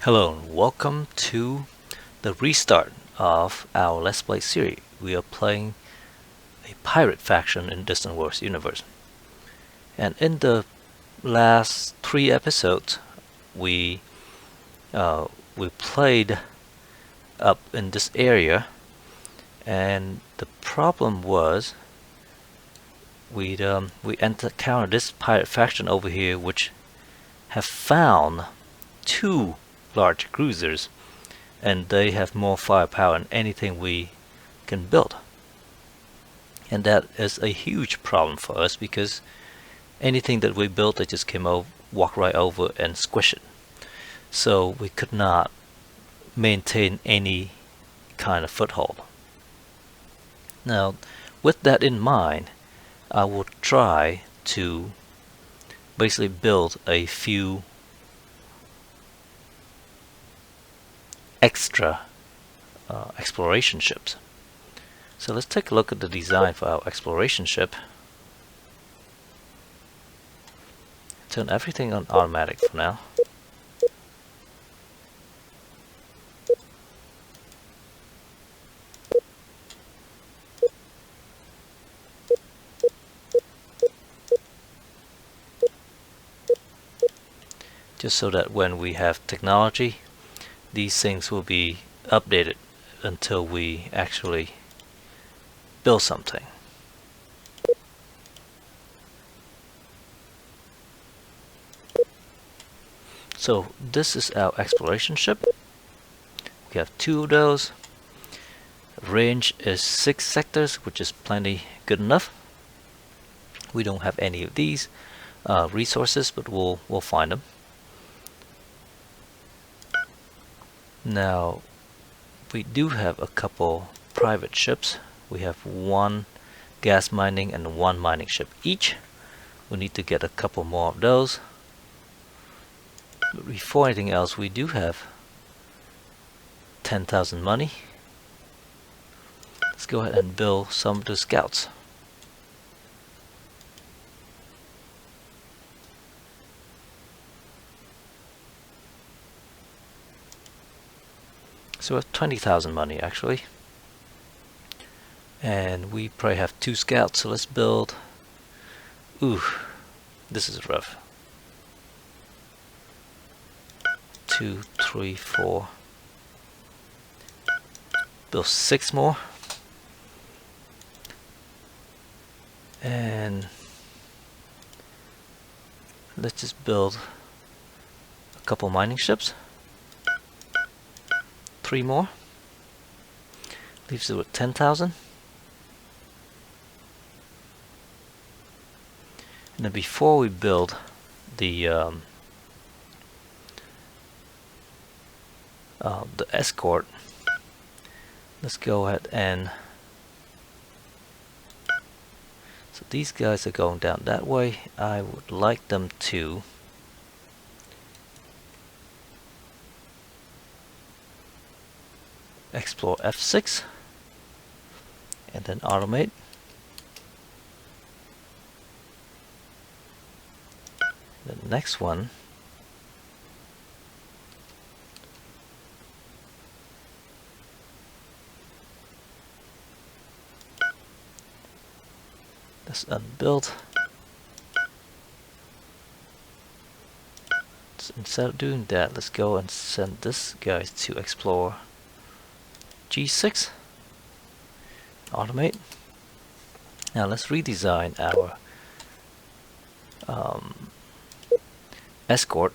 Hello and welcome to the restart of our Let's Play series. We are playing a pirate faction in Distant Worlds universe. And in the last 3 episodes, we played up in this area, and the problem was we encountered this pirate faction over here, which have found 2 large cruisers, and they have more firepower than anything we can build. And that is a huge problem for us, because anything that we built, they just came over, walk right over and squish it. So we could not maintain any kind of foothold. Now, with that in mind, I will try to basically build a few extra exploration ships. So let's take a look at the design for our exploration ship. Turn everything on automatic for now. Just so that when we have technology, these things will be updated until we actually build something. So this is our exploration ship. We have 2 of those. Range is 6 sectors, which is plenty good enough. We don't have any of these resources, but we'll find them. Now, we do have a couple private ships. We have 1 gas mining and 1 mining ship each. We need to get a couple more of those. But before anything else, we do have 10,000 money. Let's go ahead and build some of the scouts. So we have 20,000 money actually. And we probably have 2 scouts, so let's build. Ooh, this is rough. 2, 3, 4. Build 6 more. And let's just build a couple mining ships. 3 more. Leaves it with 10,000. And then before we build the escort, let's go ahead and so these guys are going down that way. I would like them to explore F6 and then automate. The next one let's unbuild. So instead of doing that, let's go and send this guy to explore G6. Automate. Now let's redesign our escort,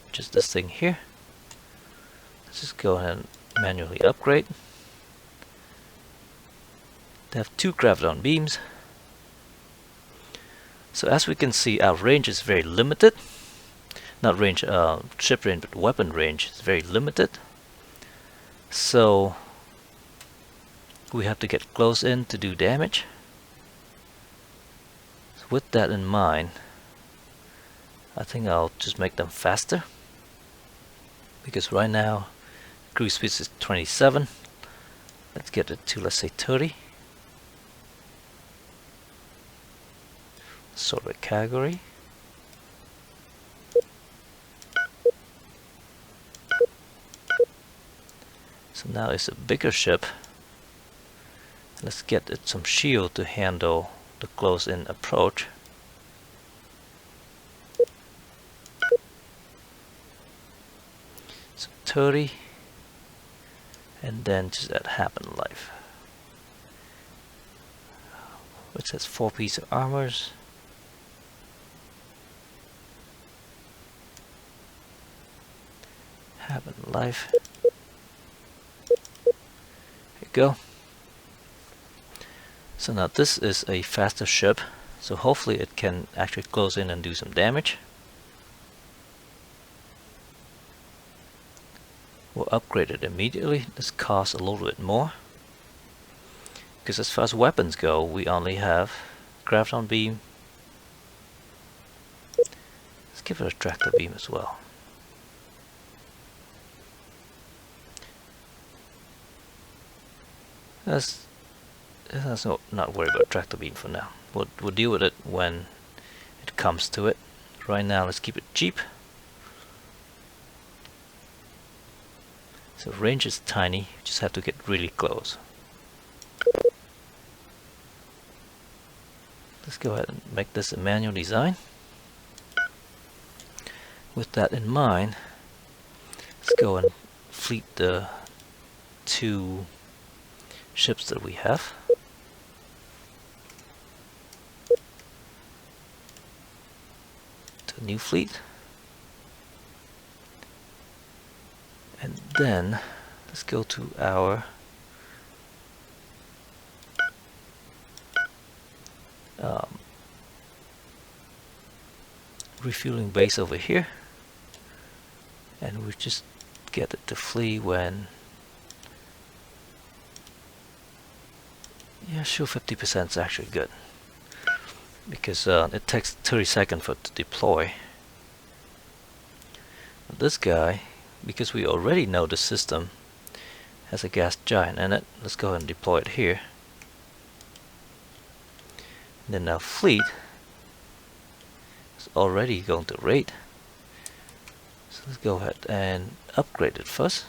which is this thing here. Let's just go ahead and manually upgrade. They have 2 graviton beams. So as we can see, our range is very limited. Not range, ship range, but weapon range is very limited. So we have to get close in to do damage. So with that in mind, I think I'll just make them faster, because right now cruise speed is 27. Let's get it to, let's say, 30. Sort of category. So now it's a bigger ship. Let's get it some shield to handle the close-in approach. So 30, and then just add happen life, which has 4 pieces of armors. Happen life. There you go. So now this is a faster ship, so hopefully it can actually close in and do some damage. We'll upgrade it immediately. This costs a little bit more, because as far as weapons go, we only have graviton beam. Let's give it a tractor beam as well. Let's not worry about tractor beam for now. We'll deal with it when it comes to it. Right now, let's keep it cheap. So range is tiny, you just have to get really close. Let's go ahead and make this a manual design. With that in mind, let's go and fleet the 2 ships that we have. To new fleet. And then let's go to our refueling base over here, and we just get it to flee when, yeah, sure, 50% is actually good, because it takes 30 seconds for it to deploy. This guy, because we already know the system has a gas giant in it, let's go ahead and deploy it here. And then our fleet is already going to raid, so let's go ahead and upgrade it first.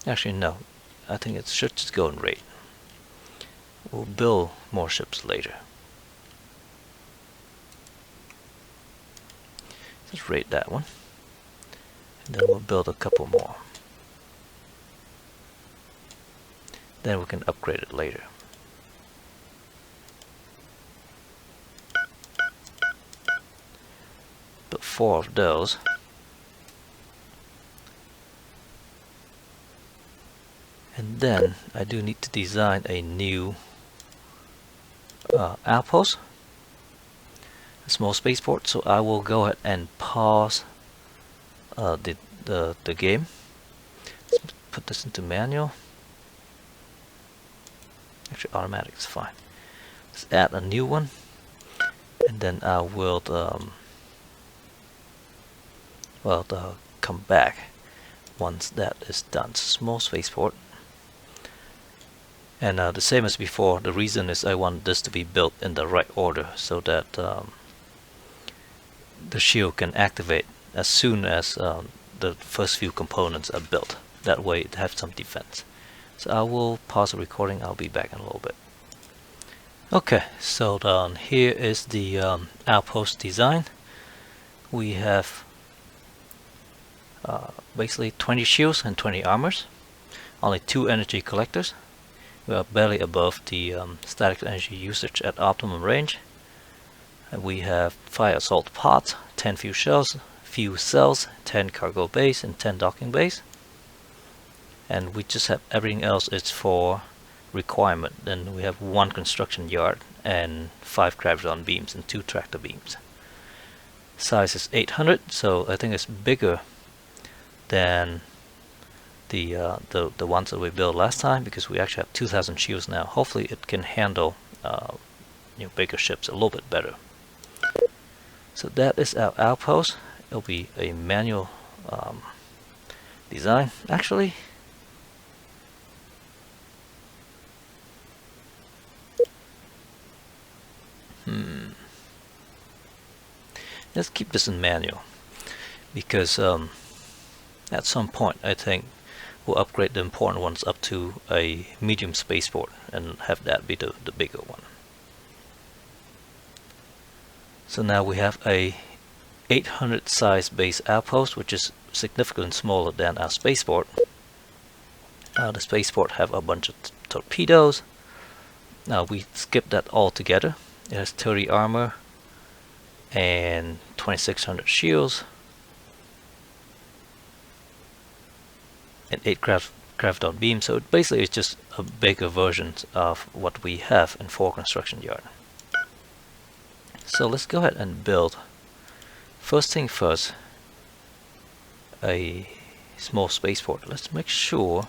Actually no, I think it should just go and raid. We'll build more ships later. Just raid that one, and then we'll build a couple more. Then we can upgrade it later. Build 4 of those. And then I do need to design a new outpost, a small spaceport. So I will go ahead and pause the game. Let's put this into manual. Actually, automatic is fine. Let's add a new one, and then I will come back once that is done. Small spaceport. And the same as before, the reason is I want this to be built in the right order, so that the shield can activate as soon as the first few components are built. That way it has some defense. So I will pause the recording. I'll be back in a little bit. Okay, so here is the outpost design. We have basically 20 shields and 20 armors, only 2 energy collectors. We are barely above the static energy usage at optimum range. And we have 5 assault pods, 10 fuel cells, 10 cargo bays, and 10 docking bays. And we just have everything else is for requirement. Then we have 1 construction yard and 5 graviton beams and 2 tractor beams. Size is 800, so I think it's bigger than the ones that we built last time, because we actually have 2,000 shields now. Hopefully it can handle bigger ships a little bit better. So that is our outpost. It'll be a manual design. Actually, Let's keep this in manual, because at some point I think we'll upgrade the important ones up to a medium spaceport and have that be the bigger one. So now we have a 800 size base outpost, which is significantly smaller than our spaceport. The spaceport have a bunch of torpedoes. Now we skip that altogether. It has 30 armor and 2600 shields and 8 graviton beams. So it basically is just a bigger version of what we have in 4 construction yard. So let's go ahead and build, first thing first, a small spaceport. Let's make sure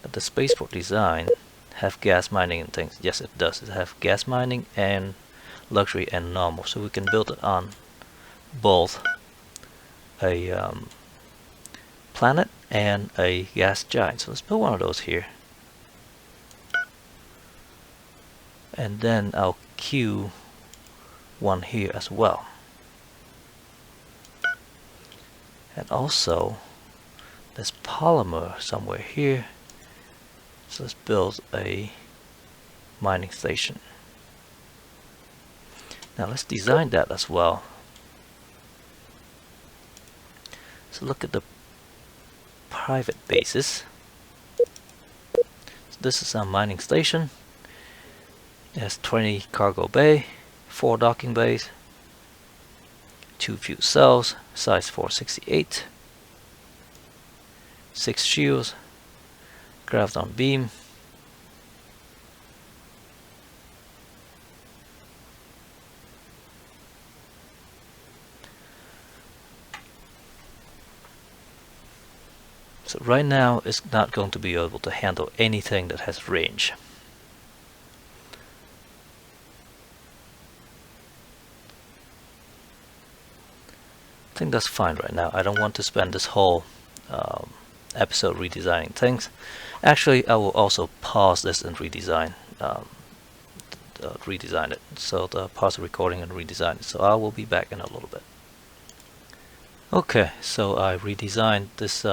that the spaceport design have gas mining and things. Yes, it does. It have gas mining and luxury and normal, so we can build it on both a planet and a gas giant. So let's build one of those here, and then I'll queue one here as well. And also there's polymer somewhere here, so let's build a mining station. Now let's design that as well. So look at the private bases. So this is our mining station. It has 20 cargo bay, 4 docking bays, 2 fuel cells, size 468, 6 shields, graviton beam, so right now it's not going to be able to handle anything that has range. I think that's fine right now. I don't want to spend this whole episode redesigning things. Actually, I will also pause this and redesign it. So pause the recording and redesign it. So I will be back in a little bit. Okay, so I redesigned this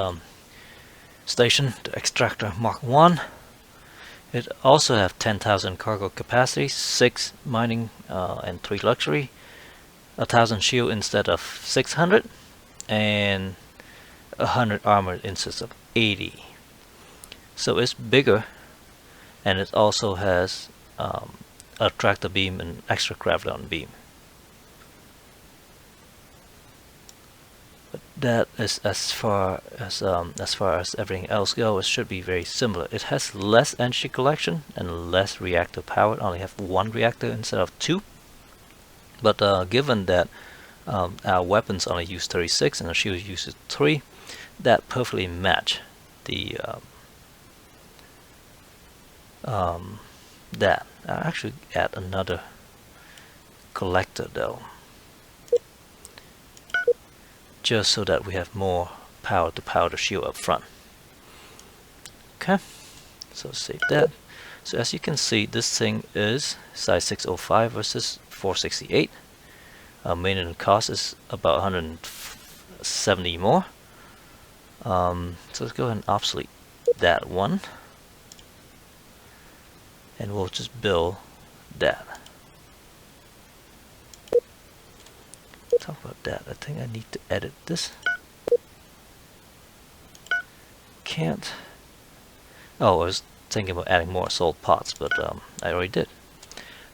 station, the Extractor Mark 1. It also have 10,000 cargo capacity, 6 mining and 3 luxury, 1,000 shield instead of 600, and 100 armor instead of 80. So it's bigger, and it also has a tractor beam and extra graviton beam. But that is as far as everything else goes. It should be very similar. It has less energy collection and less reactor power. It only have 1 reactor instead of 2. But given that our weapons only use 36 and our shield uses 3, that perfectly match the that. I'll actually add another collector though, just so that we have more power to power the shield up front. Okay, so save that. So as you can see, this thing is size 605 versus 468. Maintenance cost is about 170 more. So let's go ahead and obsolete that one, and we'll just build that. Talk about that. I think I need to edit this. Can't. Oh, I was thinking about adding more salt pots, but I already did.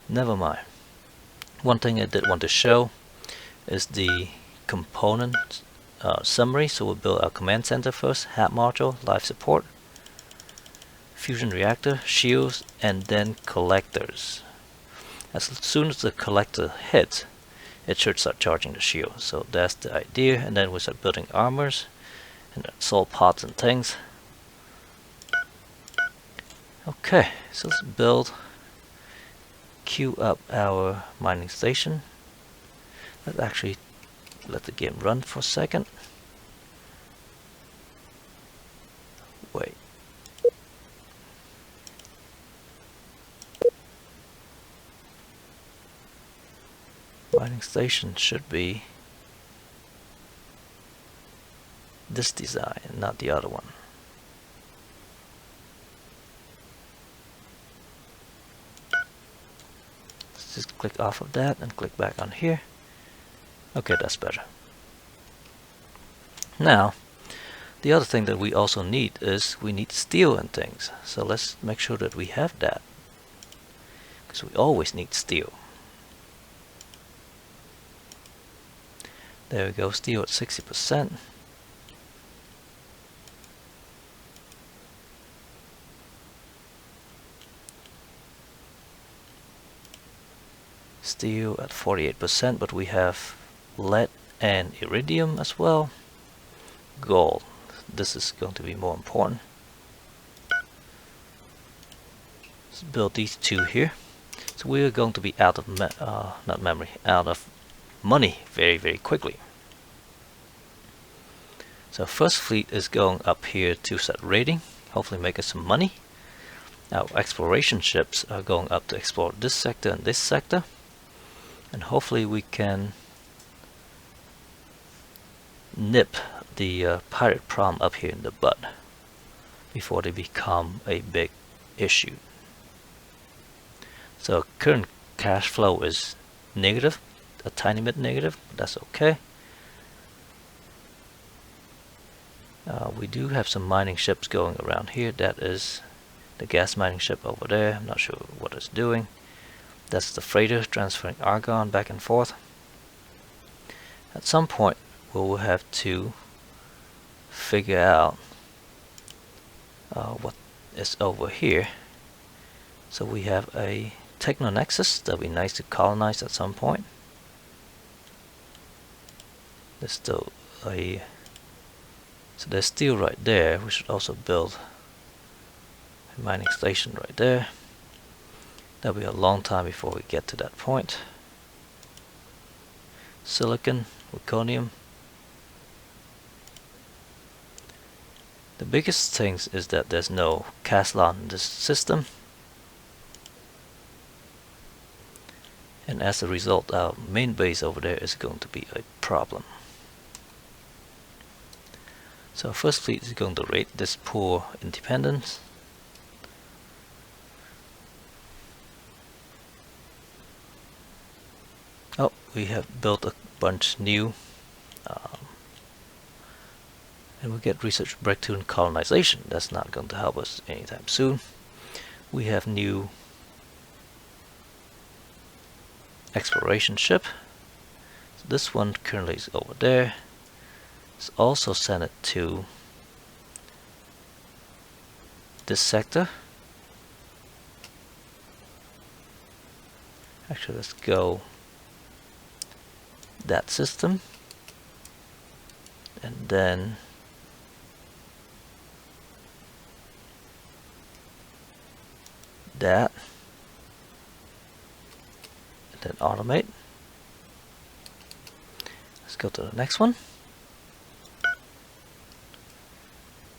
Never mind. One thing I did want to show is the component summary. So we'll build our command center first, HAT module, life support, fusion reactor, shields, and then collectors. As soon as the collector hits, it should start charging the shield. So that's the idea, and then we start building armors and salt pots and things. Okay, so let's build, queue up our mining station. Let's actually let the game run for a second. Wait. Mining station should be this design, not the other one. Let's just click off of that and click back on here. Okay, that's better. Now, the other thing that we also need is we need steel and things. So let's make sure that we have that, because we always need steel. There we go, steel at 60%. Steel at 48%, but we have lead and iridium as well. Gold. This is going to be more important. Let's build these two here. So we are going to be out of out of money very quickly. So first fleet is going up here to set rating, hopefully make us some money. Our exploration ships are going up to explore this sector and this sector, and hopefully we can nip the pirate problem up here in the bud before they become a big issue. So current cash flow is negative, a tiny bit negative, but that's okay. We do have some mining ships going around here. That is the gas mining ship over there. I'm not sure what it's doing. That's the freighter transferring argon back and forth. At some point we'll have to figure out what is over here. So we have a Techno Nexus that'll be nice to colonize at some point. There's still a So there's steel right there. We should also build a mining station right there. That'll be a long time before we get to that point. Silicon, zirconium. The biggest things is that there's no Caslon in this system. And as a result, our main base over there is going to be a problem. So our first fleet is going to raid this poor independence. Oh, we have built a bunch new. And we get research breakthrough in colonization. That's not going to help us anytime soon. We have new exploration ship. So this one currently is over there. Let's also send it to this sector. Actually, let's go that system, and then that, and then automate. Let's go to the next one.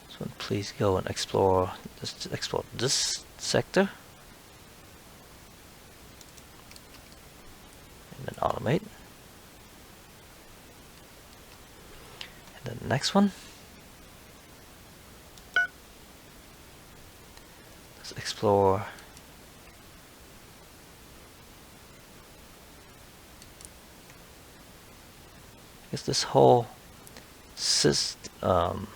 This one, please go and explore. Let's explore this sector, and then automate. And then the next one. Let's explore I guess this whole system.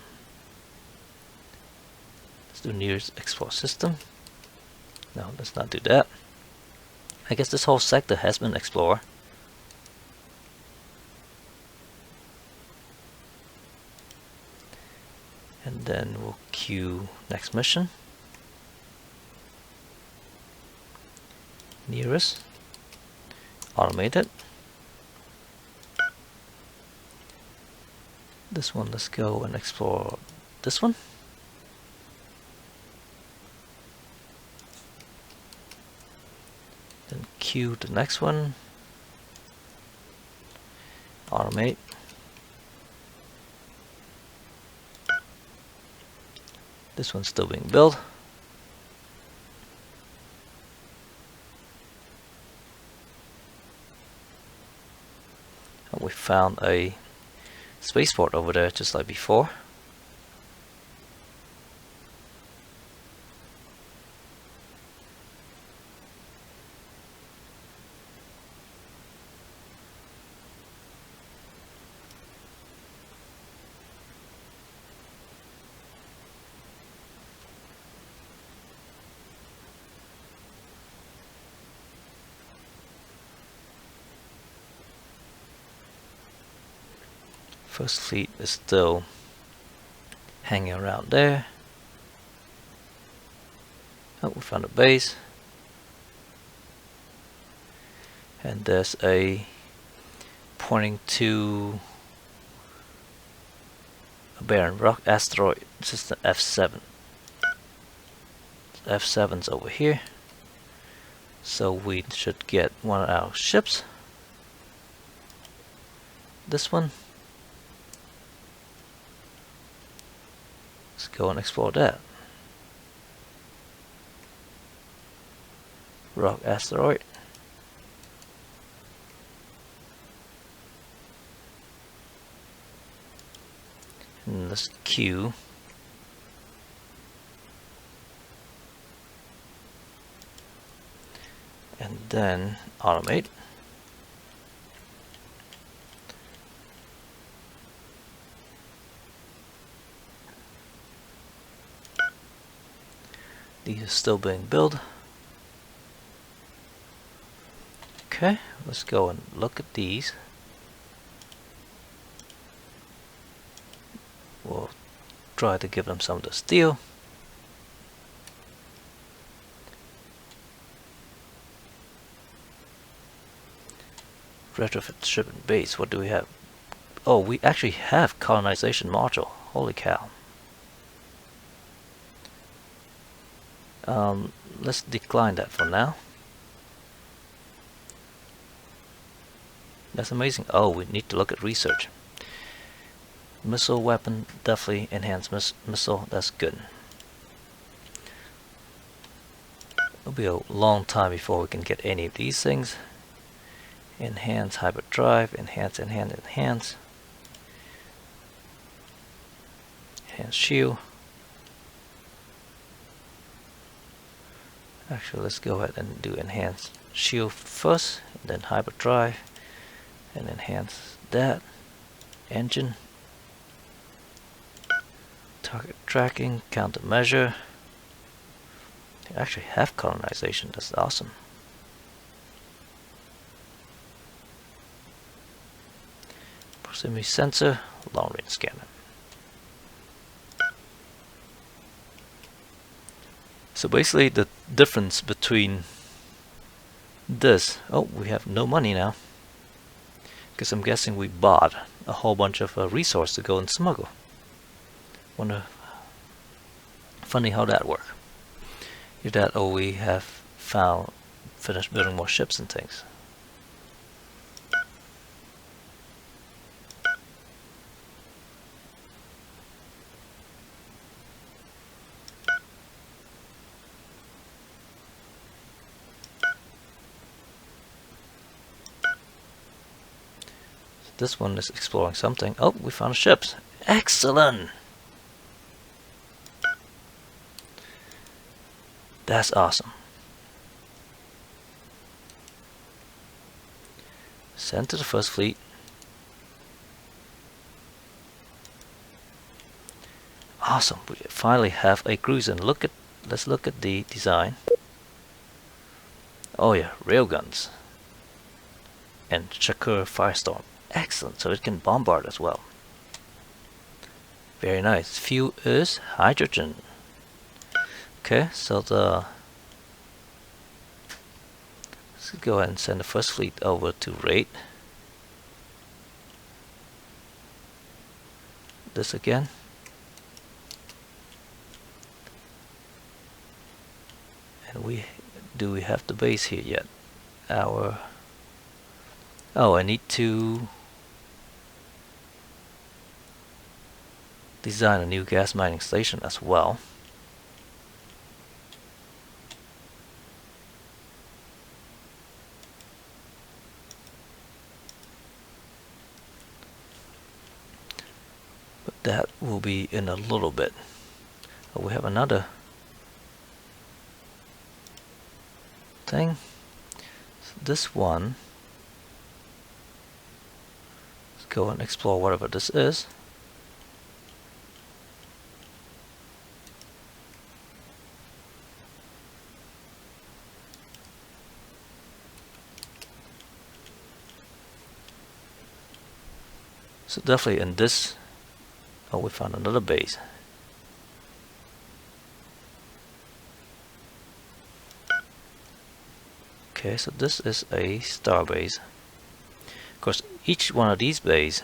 Let's do nearest explore system. No, let's not do that. I guess this whole sector has been explored. And then we'll queue next mission. Nearest. Automate it. This one, let's go and explore this one. Then queue the next one. Automate. This one's still being built. we found a spaceport over there just like before. First fleet is still hanging around there. Oh, we found a base. And there's a pointing to a barren rock asteroid system F7. F7's over here. So we should get one of our ships. This one. Let's go and explore that. Rock asteroid. And let's queue. And then automate. These are still being built. Okay, let's go and look at these. We'll try to give them some of the steel. Retrofit ship and base. What do we have? Oh, we actually have colonization module. Holy cow. Let's decline that for now. That's amazing. Oh, we need to look at research. Missile weapon, definitely enhanced missile. That's good. It'll be a long time before we can get any of these things. Enhance hybrid drive, enhance. Enhance shield. Actually, let's go ahead and do enhance shield first, and then hybrid drive, and enhance that. Engine. Target tracking, countermeasure. They actually have colonization, that's awesome. Proximity sensor, long range scanner. So basically the difference between this, oh, we have no money now, because I'm guessing we bought a whole bunch of resource to go and smuggle. Wonder, funny how that works. Either that or we have finished building more ships and things. This one is exploring something. Oh, we found ships. Excellent! That's awesome. Send to the first fleet. Awesome. We finally have a cruiser. And let's look at the design. Oh yeah, railguns. And Shakur Firestorm. Excellent, so it can bombard as well. Very nice. Fuel is hydrogen. Okay, so let's go ahead and send the first fleet over to raid. This again. And do we have the base here yet? Oh, I need to design a new gas mining station as well. That will be in a little bit. We have another thing. So this one, let's go and explore whatever this is. So definitely in this, oh, we found another base. Okay, so this is a star base. Of course, each one of these bays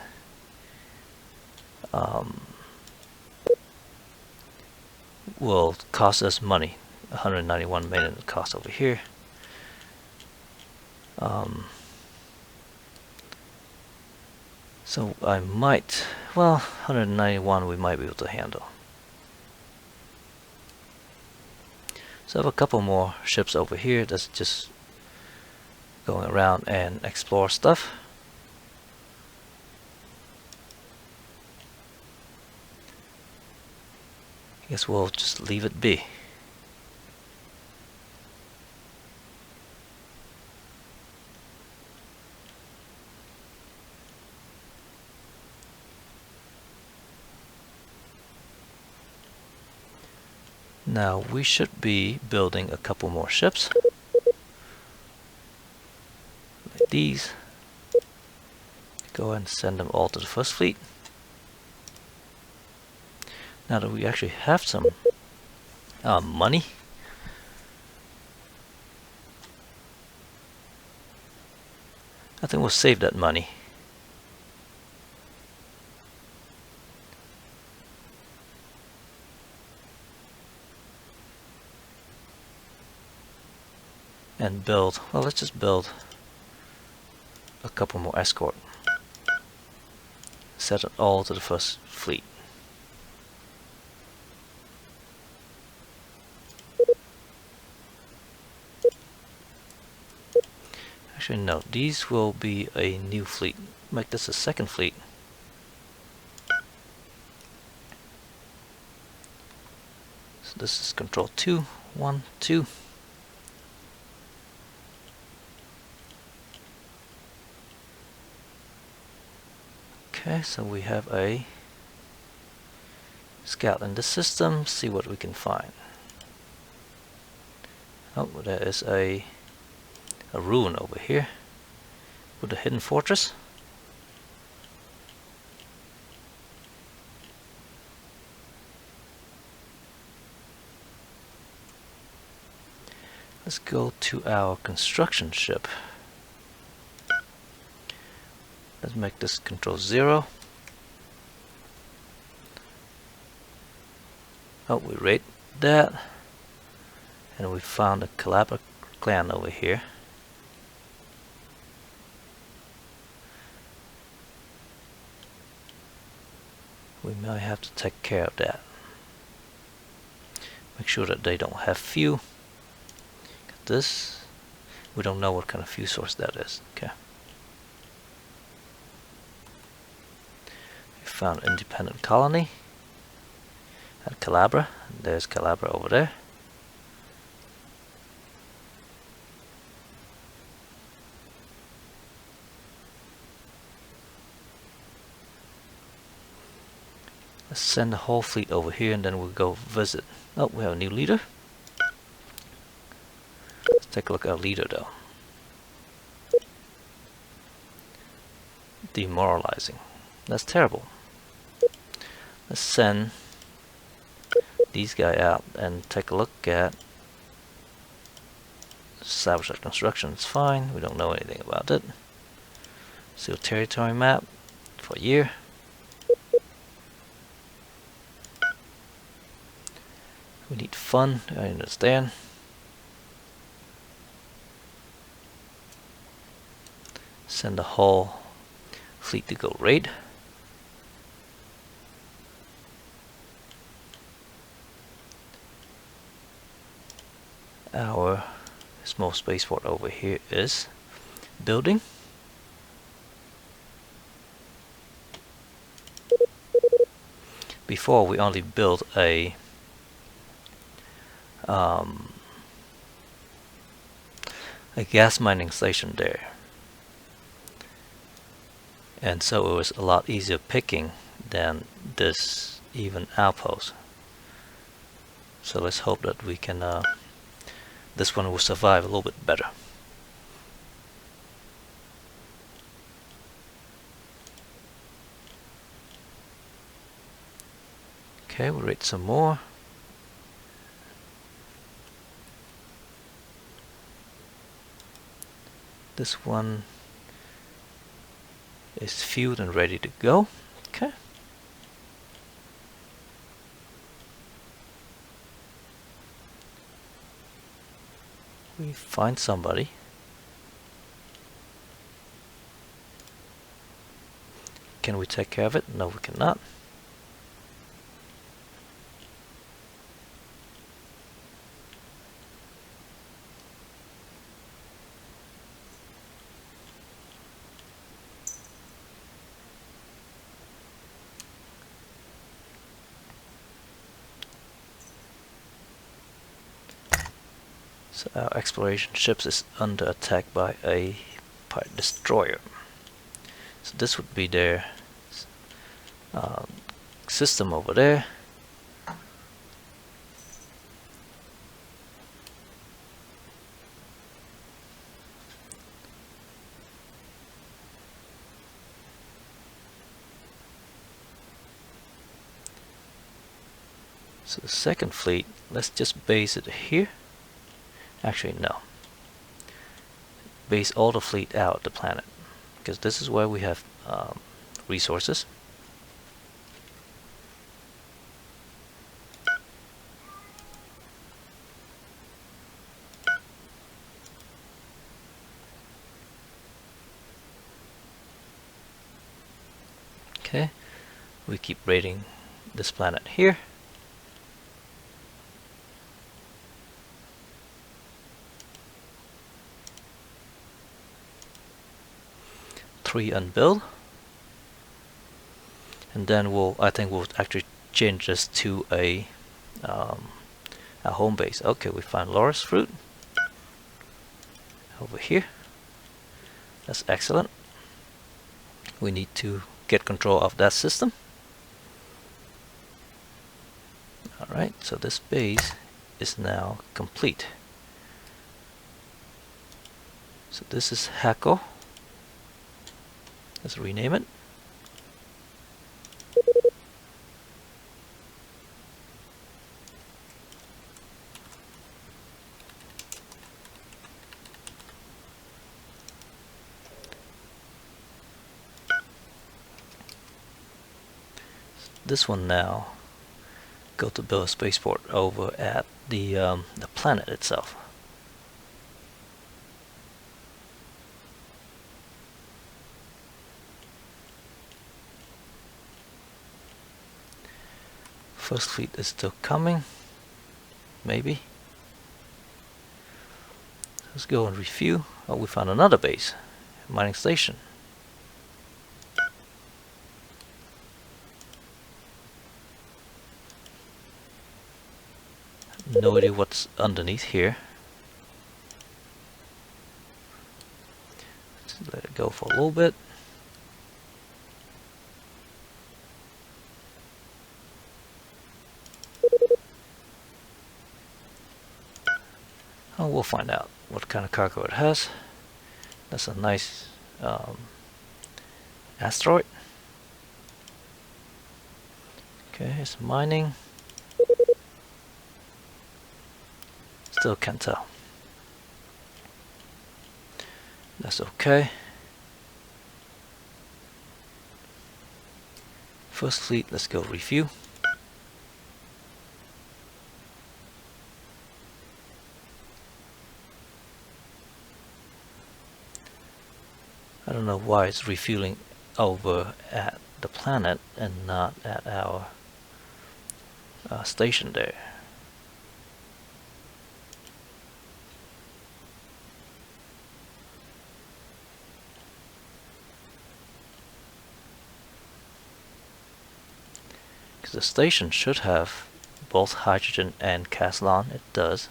will cost us money. 191 million cost over here. So I might, well, 191 we might be able to handle. So I have a couple more ships over here that's just going around and explore stuff. I guess we'll just leave it be. Now we should be building a couple more ships. Like these. Go ahead and send them all to the first fleet. Now that we actually have some money, I think we'll save that money. And build, well, let's just build a couple more escort. Set it all to the first fleet. Actually, no, these will be a new fleet. Make this a second fleet. So this is control 2, 1, 2. Okay, so we have a scout in the system, see what we can find. Oh, there is a ruin over here with a hidden fortress. Let's go to our construction ship. Let's make this control 0. Oh, we rate that. And we found a Calabra clan over here. We might have to take care of that. Make sure that they don't have fuel. This, we don't know what kind of fuel source that is. Okay. We found an independent colony at Calabra. There's Calabra over there. Let's send the whole fleet over here and then we'll go visit. Oh, we have a new leader. Let's take a look at our leader though. Demoralizing. That's terrible. Let's send these guys out and take a look at salvage that construction. It's fine. We don't know anything about it. See a territory map for a year. We need fun, I understand. Send the whole fleet to go raid. Our small spaceport over here is building. before we only built a gas mining station there, and so it was a lot easier picking than this even outpost. So let's hope that we can this one will survive a little bit better. Okay, we'll rate some more. This one is fueled and ready to go. Okay. We find somebody. Can we take care of it? No, we cannot. So our exploration ships is under attack by a pirate destroyer. So this would be their system over there. So the second fleet, let's just base it here. Actually, no. Base all the fleet out of the planet, because this is where we have resources. Okay, we keep raiding this planet here. Three unbuild, and then I think we'll actually change this to a home base. Okay, we found Loris fruit over here. That's excellent. We need to get control of that system. Alright, so this base is now complete. So this is Hako. Let's rename it. This one now go to build a spaceport over at the planet itself. First fleet is still coming, maybe. Let's go and refuel. Oh, we found another base, mining station. No idea what's underneath here. Let's let it go for a little bit. Oh, we'll find out what kind of cargo it has. That's a nice asteroid. Okay, it's mining. Still can't tell. That's okay. First fleet, let's go refuel. I don't know why it's refueling over at the planet and not at our station there. because the station should have both hydrogen and Caslon. It does.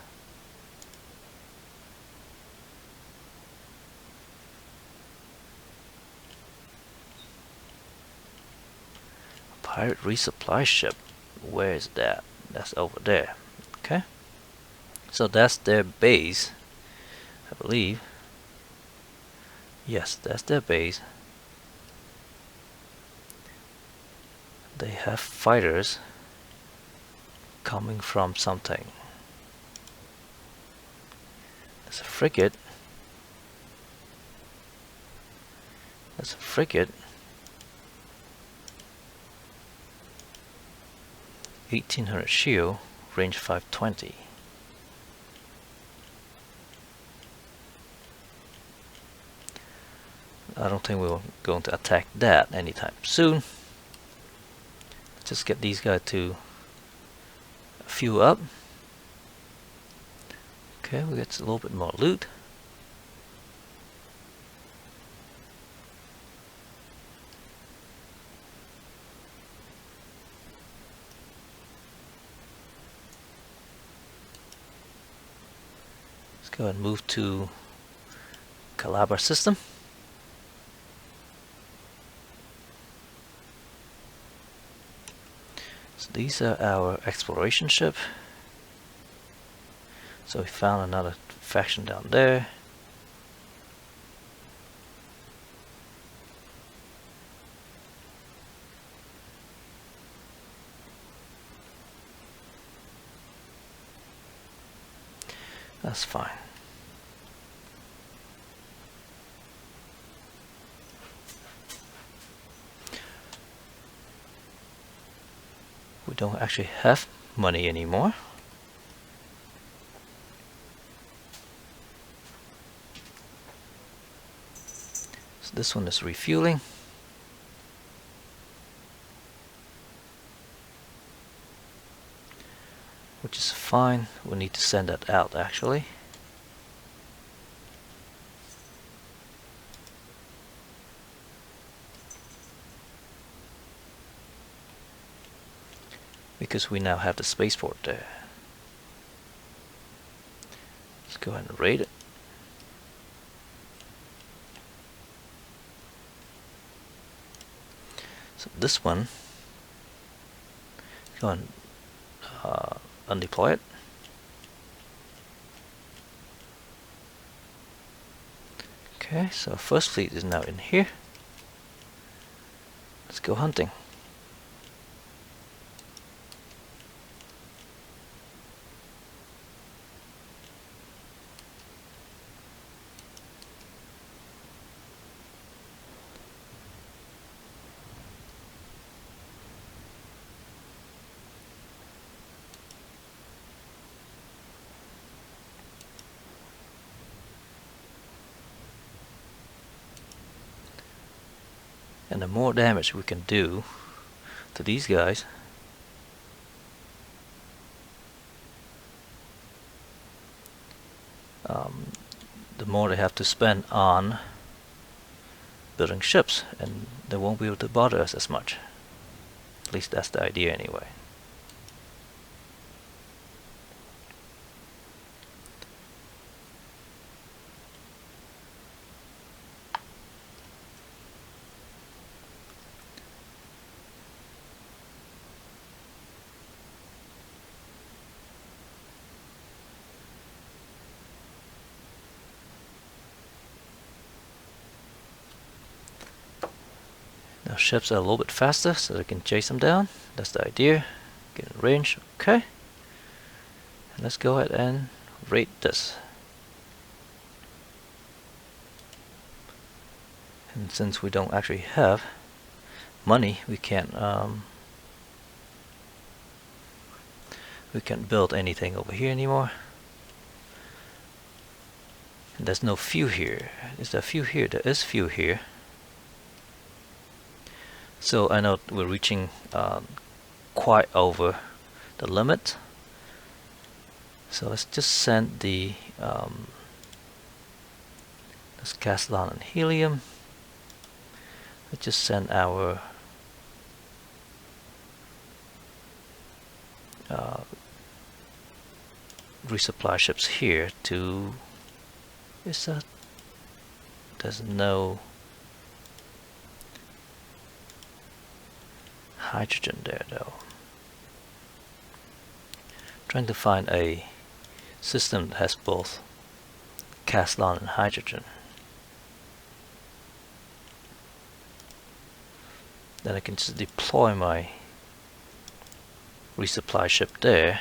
Pirate resupply ship. Where is that? That's over there. Okay. So that's their base, I believe. Yes, that's their base. They have fighters coming from something. There's a frigate. That's a frigate. 1800 shield, range 520. I don't think we're going to attack that anytime soon. Let's just get these guys to fuel up. Okay, we get a little bit more loot. Let's go ahead and move to Calabar system. So these are our exploration ship. So we found another faction down there. That's fine. We don't actually have money anymore. So this one is refueling. Which is fine. We need to send that out actually. Because we now have the spaceport there. Let's go ahead and raid it. So this one, go and undeploy it. Okay, so first fleet is now in here. Let's go hunting. And the more damage we can do to these guys, the more they have to spend on building ships, and they won't be able to bother us as much. At least that's the idea anyway. Now ships are a little bit faster so they can chase them down. That's the idea. Get in range. Okay. And let's go ahead and raid this. And since we don't actually have money, we can't build anything over here anymore. And there's no fuel here. Is there fuel here? There is fuel here. So I know we're reaching quite over the limit. So let's just send the let's cast on and helium. Let's just send our resupply ships here to. There's no hydrogen there though. Trying to find a system that has both Caslon and hydrogen. Then I can just deploy my resupply ship there.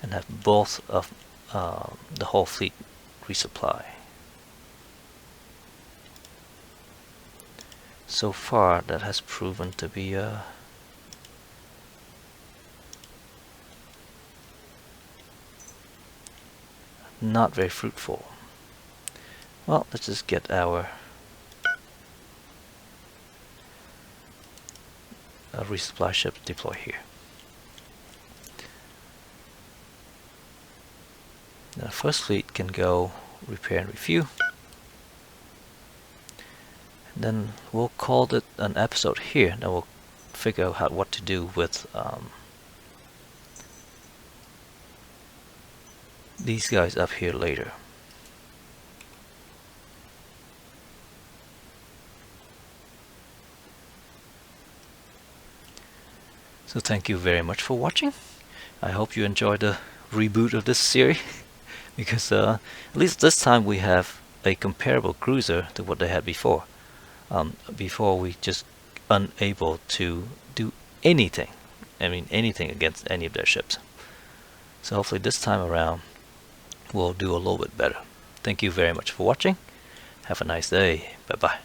And have both of the whole fleet resupply. So far that has proven to be not very fruitful. Well, let's just get our resupply ship deployed here. The first fleet can go repair and refuel. And then we'll call it an episode here. Then we'll figure out what to do with these guys up here later. So thank you very much for watching. I hope you enjoyed the reboot of this series. Because at least this time we have a comparable cruiser to what they had before. Before we just unable to do anything. I mean anything against any of their ships. So hopefully this time around we'll do a little bit better. Thank you very much for watching. Have a nice day. Bye bye.